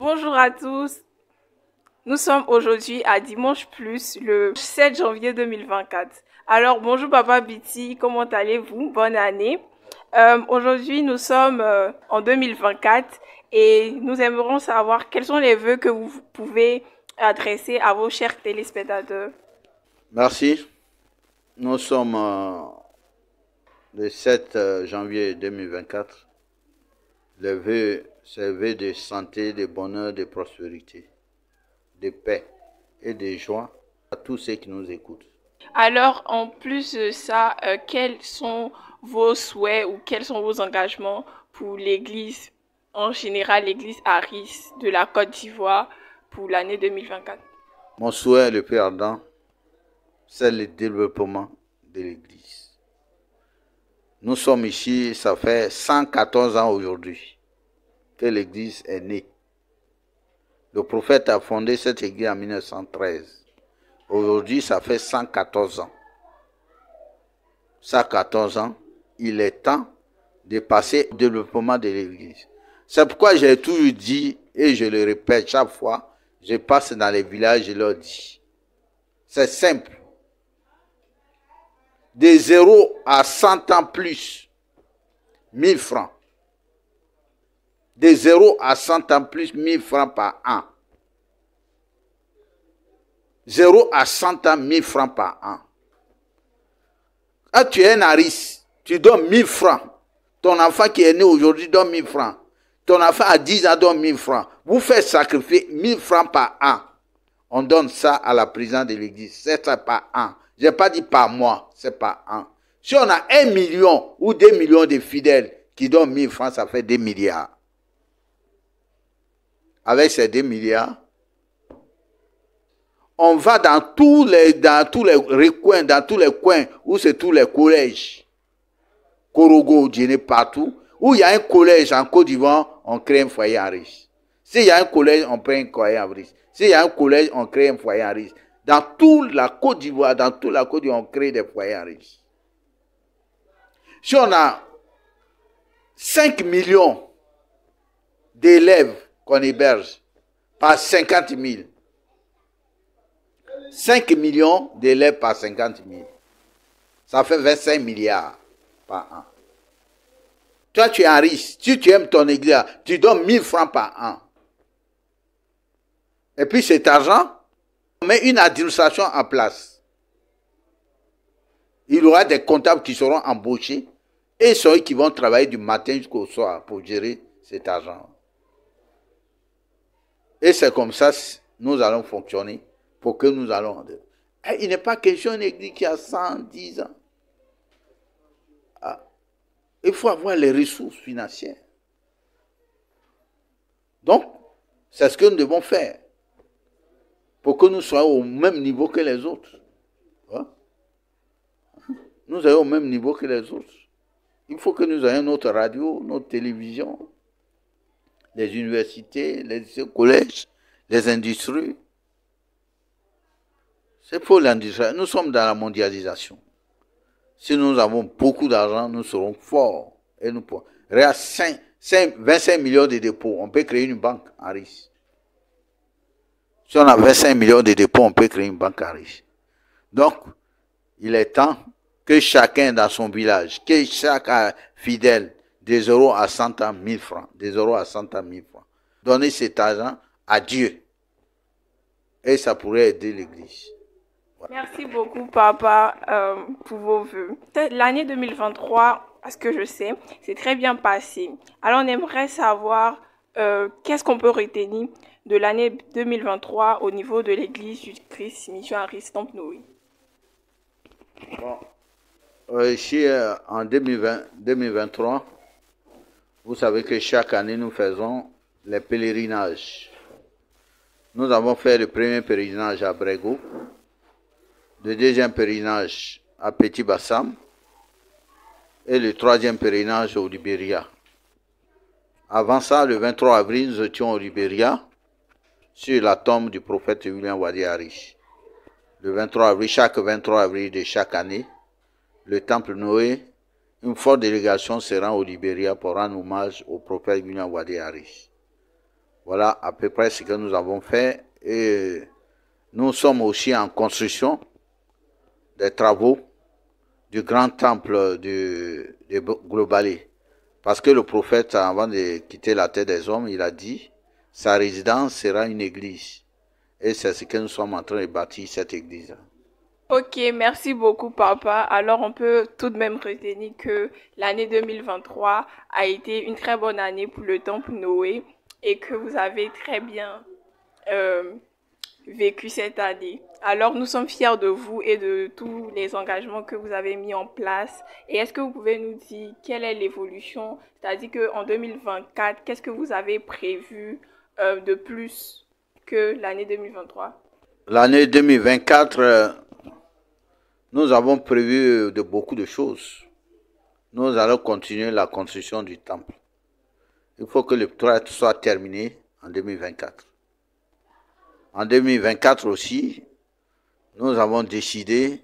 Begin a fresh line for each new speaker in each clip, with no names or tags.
Bonjour à tous. Nous sommes aujourd'hui à Dimanche Plus, le 7 janvier 2024. Alors, bonjour Papa Biti, comment allez-vous? Bonne année. Aujourd'hui, nous sommes en 2024 et nous aimerions savoir quels sont les vœux que vous pouvez adresser à vos chers téléspectateurs.
Merci. Nous sommes le 7 janvier 2024. Les vœux, c'est vœux de santé, de bonheur, de prospérité, de paix et de joie à tous ceux qui nous écoutent.
Alors, en plus de ça, quels sont vos souhaits ou quels sont vos engagements pour l'Église, en général l'Église Aris de la Côte d'Ivoire pour l'année 2024?
Mon souhait le plus ardent, c'est le développement de l'Église. Nous sommes ici, ça fait 114 ans aujourd'hui que l'Église est née. Le prophète a fondé cette Église en 1913. Aujourd'hui, ça fait 114 ans. 114 ans, il est temps de passer au développement de l'Église. C'est pourquoi j'ai toujours dit, et je le répète chaque fois, je passe dans les villages, je leur dis. C'est simple. De 0 à 100 ans plus, 1000 francs. De 0 à 100 ans plus, 1000 francs par an. 0 à 100 ans, 1000 francs par an. Quand tu es un Aris, tu donnes 1000 francs. Ton enfant qui est né aujourd'hui donne 1000 francs. Ton enfant à 10 ans donne 1000 francs. Vous faites sacrifier 1000 francs par an. On donne ça à la présidence de l'église. C'est ça par an. Je n'ai pas dit par mois, c'est par an. Si on a 1 million ou 2 millions de fidèles qui donnent 1000 francs, ça fait 2 milliards. Avec ces 2 milliards, on va dans tous les recoins, dans tous les coins où c'est tous les collèges. Korogo, Djéné, partout. Où il y a un collège en Côte d'Ivoire, on crée un foyer en riche. S'il y a un collège, on crée un foyer en riche. S'il y a un collège, on crée un foyer en riche. Dans toute la Côte d'Ivoire, on crée des foyers en riche. Si on a 5 millions d'élèves qu'on héberge par 50 000, 5 millions d'élèves par 50 000, ça fait 25 milliards par an. Toi, tu es un riche. Si tu aimes ton église, tu donnes 1000 francs par an. Et puis cet argent, on met une administration en place. Il y aura des comptables qui seront embauchés et ceux qui vont travailler du matin jusqu'au soir pour gérer cet argent. Et c'est comme ça que nous allons fonctionner pour que nous allons... Il n'est pas question d'une église qui a 110 ans. Il faut avoir les ressources financières. Donc, c'est ce que nous devons faire pour que nous soyons au même niveau que les autres. Nous soyons au même niveau que les autres. Il faut que nous ayons notre radio, notre télévision, les universités, les collèges, les industries. C'est pour l'industrie. Nous sommes dans la mondialisation. Si nous avons beaucoup d'argent, nous serons forts. Et nous pourrons. 25 millions de dépôts, on peut créer une banque en riche. Si on a 25 millions de dépôts, on peut créer une banque en riche. Donc, il est temps que chacun dans son village, que chaque fidèle, de 0 à 100 ans, 1000 francs. De 0 à 100 ans, 1000 francs. Donner cet argent à Dieu. Et ça pourrait aider l'Église.
Voilà. Merci beaucoup, Papa, pour vos vœux. L'année 2023, à ce que je sais, c'est très bien passé. Alors, on aimerait savoir qu'est-ce qu'on peut retenir de l'année 2023 au niveau de l'Église du Christ Mission Aris Temple-Noé.
Bon. Ici, en 2023, vous savez que chaque année, nous faisons les pèlerinages. Nous avons fait le premier pèlerinage à Brégo, le deuxième pèlerinage à Petit Bassam et le troisième pèlerinage au Libéria. Avant ça, le 23 avril, nous étions au Libéria sur la tombe du prophète William Wadi Arish. Le 23 avril, chaque 23 avril de chaque année, le temple Noé, une forte délégation se rend au Libéria pour rendre hommage au prophète William Wadi Arish. Voilà à peu près ce que nous avons fait. Et nous sommes aussi en construction des travaux du grand temple de Globally. Parce que le prophète, avant de quitter la terre des hommes, il a dit, sa résidence sera une église. Et c'est ce que nous sommes en train de bâtir, cette église.
Ok, merci beaucoup, papa. Alors, on peut tout de même retenir que l'année 2023 a été une très bonne année pour le temple Noé et que vous avez très bien euh, vécu cette année. Alors, nous sommes fiers de vous et de tous les engagements que vous avez mis en place. Et est-ce que vous pouvez nous dire quelle est l'évolution? C'est-à-dire qu'en 2024, qu'est-ce que vous avez prévu de plus que l'année 2023?
L'année 2024, nous avons prévu de beaucoup de choses. Nous allons continuer la construction du temple. Il faut que le travail soit terminé en 2024. En 2024 aussi, nous avons décidé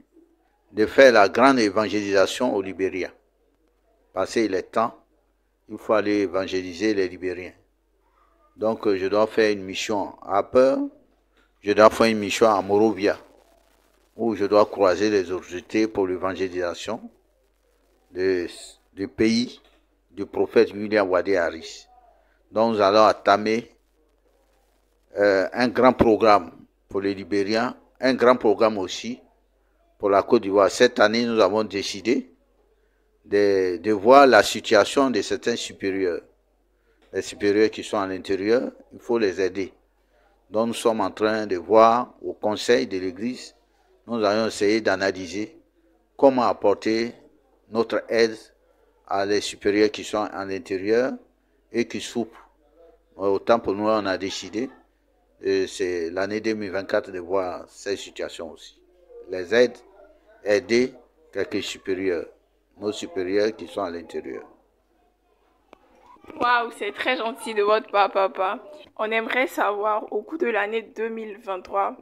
de faire la grande évangélisation au Libéria. Parce qu'il est temps, il faut aller évangéliser les Libériens. Donc, je dois faire une mission à Upper, je dois faire une mission à Morovia, où je dois croiser les autorités pour l'évangélisation du pays du prophète William Wade Harris. Donc, nous allons entamer un grand programme pour les Libériens, un grand programme aussi pour la Côte d'Ivoire. Cette année, nous avons décidé de voir la situation de certains supérieurs. Les supérieurs qui sont à l'intérieur, il faut les aider. Donc nous sommes en train de voir au conseil de l'Église, nous allons essayer d'analyser comment apporter notre aide à les supérieurs qui sont à l'intérieur et qui souffrent. Autant pour nous, on a décidé, c'est l'année 2024 de voir ces situations aussi. Les aider quelques supérieurs, nos supérieurs qui sont à l'intérieur.
Waouh, c'est très gentil de votre part, papa. On aimerait savoir, au cours de l'année 2023,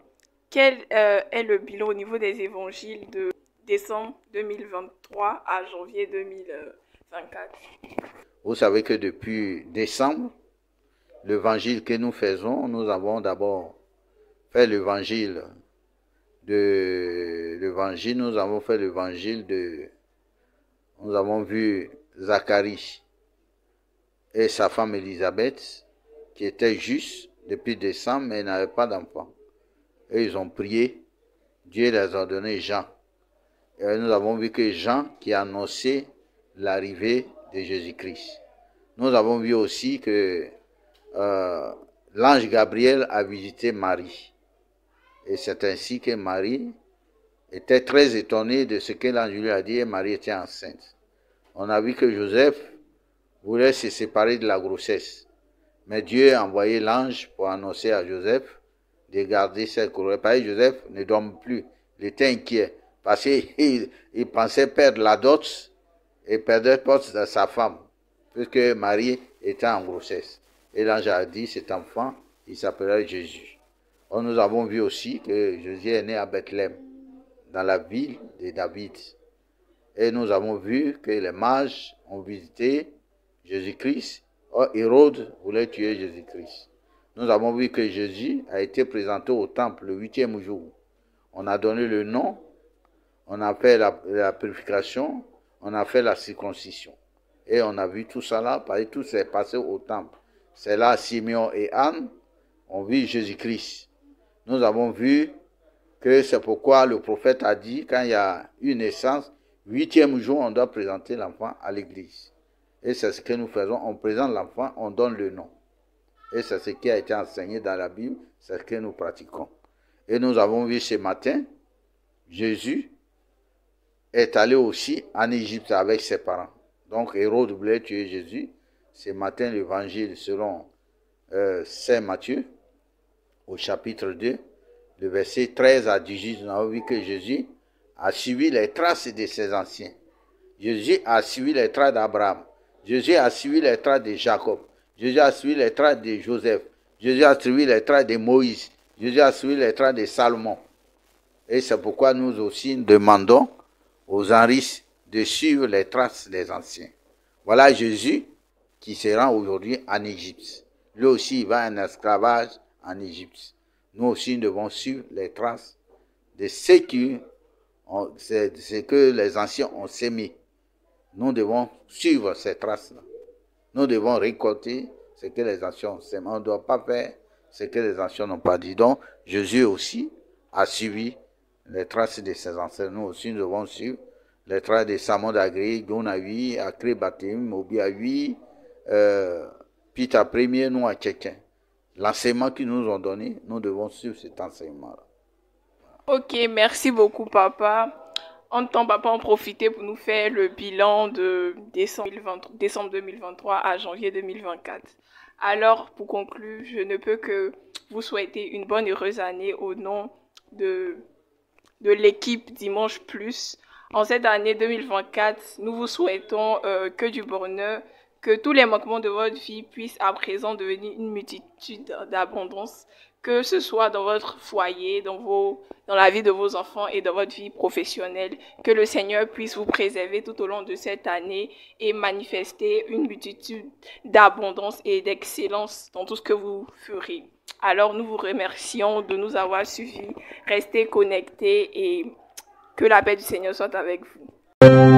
quel est le bilan au niveau des évangiles de décembre 2023 à janvier 2024?
Vous savez que depuis décembre, l'évangile que nous faisons, nous avons d'abord fait l'évangile nous avons vu Zacharie et sa femme Élisabeth, qui étaient justes depuis décembre, mais n'avaient pas d'enfant. Et ils ont prié, Dieu les a donné Jean. Et nous avons vu que Jean qui a annoncé l'arrivée de Jésus-Christ. Nous avons vu aussi que l'ange Gabriel a visité Marie. Et c'est ainsi que Marie était très étonnée de ce que l'ange lui a dit et Marie était enceinte. On a vu que Joseph voulait se séparer de la grossesse. Mais Dieu a envoyé l'ange pour annoncer à Joseph de garder cette grossesse. Parce que Joseph ne dormait plus. Il était inquiet. Parce qu'il pensait perdre la dot et perdre la dot de sa femme. Puisque Marie était en grossesse. Et l'ange a dit, cet enfant, il s'appellera Jésus. Or, nous avons vu aussi que Jésus est né à Bethléem, dans la ville de David. Et nous avons vu que les mages ont visité Jésus-Christ. Or, Hérode voulait tuer Jésus-Christ. Nous avons vu que Jésus a été présenté au temple le 8e jour. On a donné le nom, on a fait la purification, on a fait la circoncision. Et on a vu tout ça là, parce que tout s'est passé au temple. C'est là Simeon et Anne ont vu Jésus-Christ. Nous avons vu que c'est pourquoi le prophète a dit, quand il y a une naissance, 8e jour, on doit présenter l'enfant à l'église. Et c'est ce que nous faisons, on présente l'enfant, on donne le nom. Et c'est ce qui a été enseigné dans la Bible, c'est ce que nous pratiquons. Et nous avons vu ce matin, Jésus est allé aussi en Égypte avec ses parents. Donc Hérode voulait tuer Jésus. Ce matin, l'évangile selon Saint Matthieu, au chapitre 2, le verset 13 à 18, nous avons vu que Jésus a suivi les traces de ses anciens. Jésus a suivi les traces d'Abraham. Jésus a suivi les traces de Jacob. Jésus a suivi les traces de Joseph. Jésus a suivi les traces de Moïse. Jésus a suivi les traces de Salomon. Et c'est pourquoi nous aussi demandons aux Henris de suivre les traces des anciens. Voilà Jésus qui se rend aujourd'hui en Égypte. lui aussi, il va en esclavage en Égypte. Nous aussi, nous devons suivre les traces de ce que les anciens ont sémé. Nous devons suivre ces traces-là. Nous devons récolter ce que les anciens ont sémé. On ne doit pas faire ce que les anciens n'ont pas dit. Donc, Jésus aussi a suivi les traces de ses ancêtres. Nous aussi, nous devons suivre les traces de Samon d'Agré, Gonavi, Akré Batim, Mobiavi, Peter Premier, nous à Tchétchen. L'enseignement qu'ils nous ont donné, nous devons suivre cet enseignement-là.
Ok, merci beaucoup, papa. En temps, papa en profiter pour nous faire le bilan de décembre 2023 à janvier 2024. Alors, pour conclure, je ne peux que vous souhaiter une bonne et heureuse année au nom de l'équipe Dimanche Plus. En cette année 2024, nous vous souhaitons que du bonheur, que tous les manquements de votre vie puissent à présent devenir une multitude d'abondance, que ce soit dans votre foyer, dans la vie de vos enfants et dans votre vie professionnelle, que le Seigneur puisse vous préserver tout au long de cette année et manifester une multitude d'abondance et d'excellence dans tout ce que vous ferez. Alors nous vous remercions de nous avoir suivis, restez connectés et que la paix du Seigneur soit avec vous.